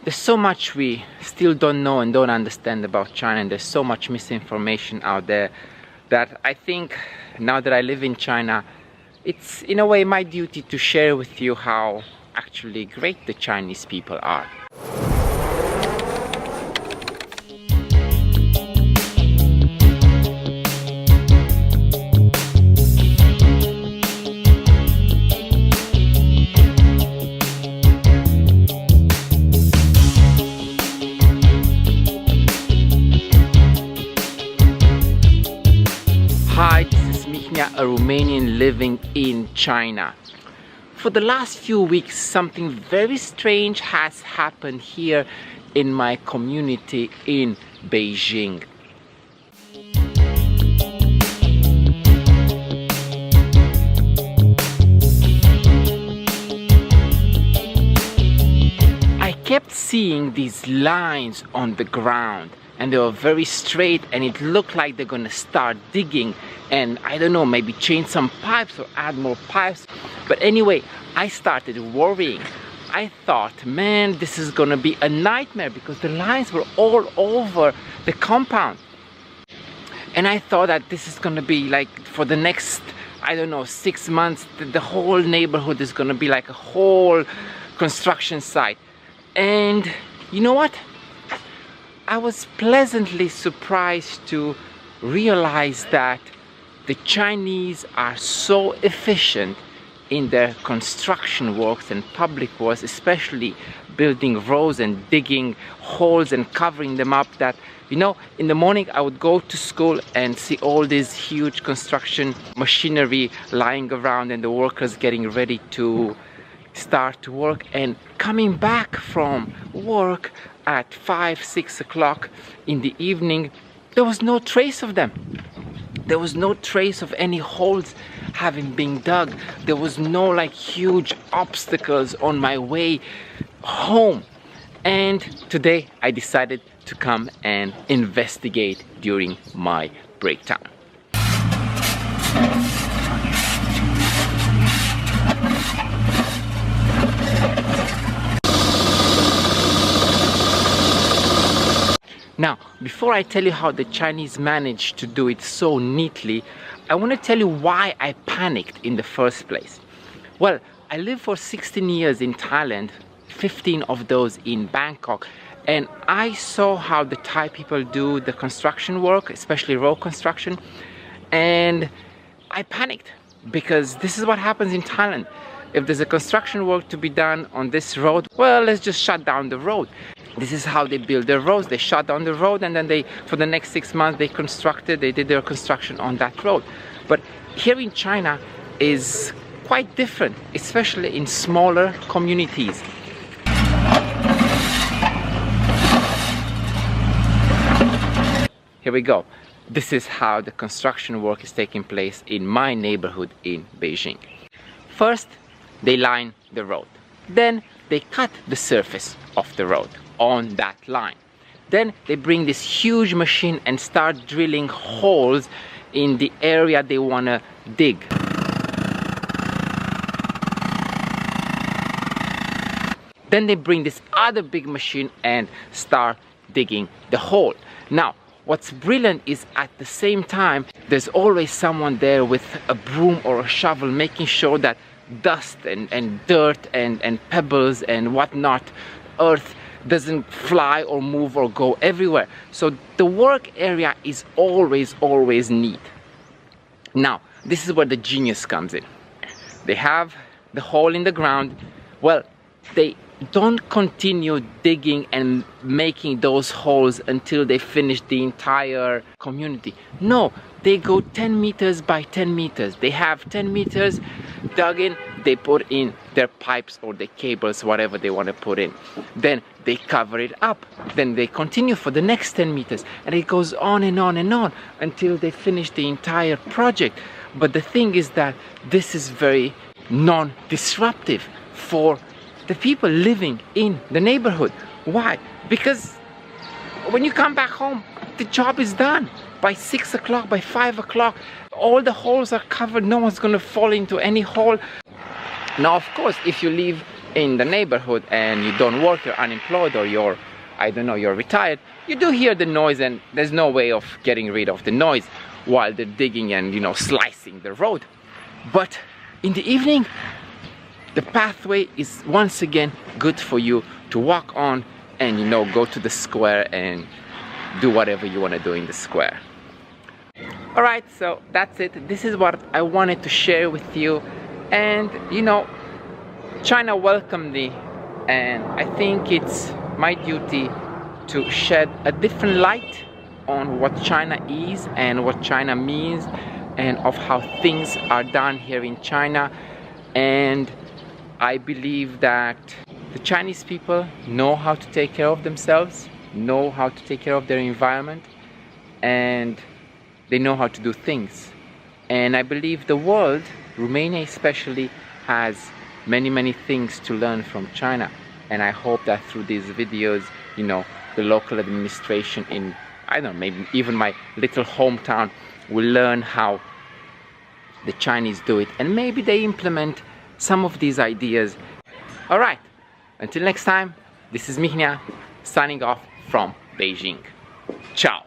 There's so much we still don't know and don't understand about China, and there's so much misinformation out there that I think now that I live in China, it's in a way my duty to share with you how actually great the Chinese people are. Hi, this is Michnia, a Romanian living in China. For the last few weeks, something very strange has happened here in my community in Beijing. I kept seeing these lines on the ground, and they were very straight, and it looked like they're gonna start digging and I don't know, maybe change some pipes or add more pipes. But anyway, I started worrying. I thought, man, this is gonna be a nightmare because the lines were all over the compound. And I thought that this is gonna be like for the next, I don't know, 6 months, the whole neighborhood is gonna be like a whole construction site. And you know what? I was pleasantly surprised to realize that the Chinese are so efficient in their construction works and public works, especially building roads and digging holes and covering them up, that, you know, in the morning I would go to school and see all this huge construction machinery lying around and the workers getting ready to start to work, and coming back from work at 5-6 o'clock in the evening, there was no trace of them. There was no trace of any holes having been dug. There was no like huge obstacles on my way home. And today I decided to come and investigate during my break time. Now, before I tell you how the Chinese managed to do it so neatly, I want to tell you why I panicked in the first place. Well, I lived for 16 years in Thailand, 15 of those in Bangkok, and I saw how the Thai people do the construction work, especially road construction, and I panicked because this is what happens in Thailand. If there's a construction work to be done on this road, well, let's just shut down the road. This is how they build their roads. They shut down the road, and then for the next 6 months, they did their construction on that road. But here in China is quite different, especially in smaller communities. Here we go. This is how the construction work is taking place in my neighborhood in Beijing. First, they line the road. Then they cut the surface of the road on that line. Then they bring this huge machine and start drilling holes in the area they want to dig. Then they bring this other big machine and start digging the hole. Now, what's brilliant is at the same time, there's always someone there with a broom or a shovel, making sure that dust and dirt and pebbles and whatnot, earth, doesn't fly or move or go everywhere. So the work area is always neat. Now, this is where the genius comes in. They have the hole in the ground. Well, they don't continue digging and making those holes until they finish the entire community. No, they go 10 meters by 10 meters. They have 10 meters dug in, they put in their pipes or the cables, whatever they want to put in. Then they cover it up. Then they continue for the next 10 meters. And it goes on and on and on until they finish the entire project. But the thing is that this is very non-disruptive for the people living in the neighborhood. Why? Because when you come back home, the job is done. By 6 o'clock, by 5 o'clock, all the holes are covered. No one's gonna fall into any hole. Now, of course, if you live in the neighborhood and you don't work, you're unemployed, or you're, I don't know, you're retired, you do hear the noise, and there's no way of getting rid of the noise while they're digging and, you know, slicing the road. But in the evening, the pathway is once again good for you to walk on and, you know, go to the square and do whatever you want to do in the square. Alright, so that's it. This is what I wanted to share with you. And, you know, China welcomed me, and I think it's my duty to shed a different light on what China is and what China means, and of how things are done here in China. And I believe that the Chinese people know how to take care of themselves, know how to take care of their environment, and they know how to do things. And I believe the world, Romania especially, has many things to learn from China. And I hope that through these videos, you know, the local administration in, I don't know, maybe even my little hometown will learn how the Chinese do it, and maybe they implement some of these ideas. Alright, until next time, this is Mihnea signing off from Beijing. Ciao!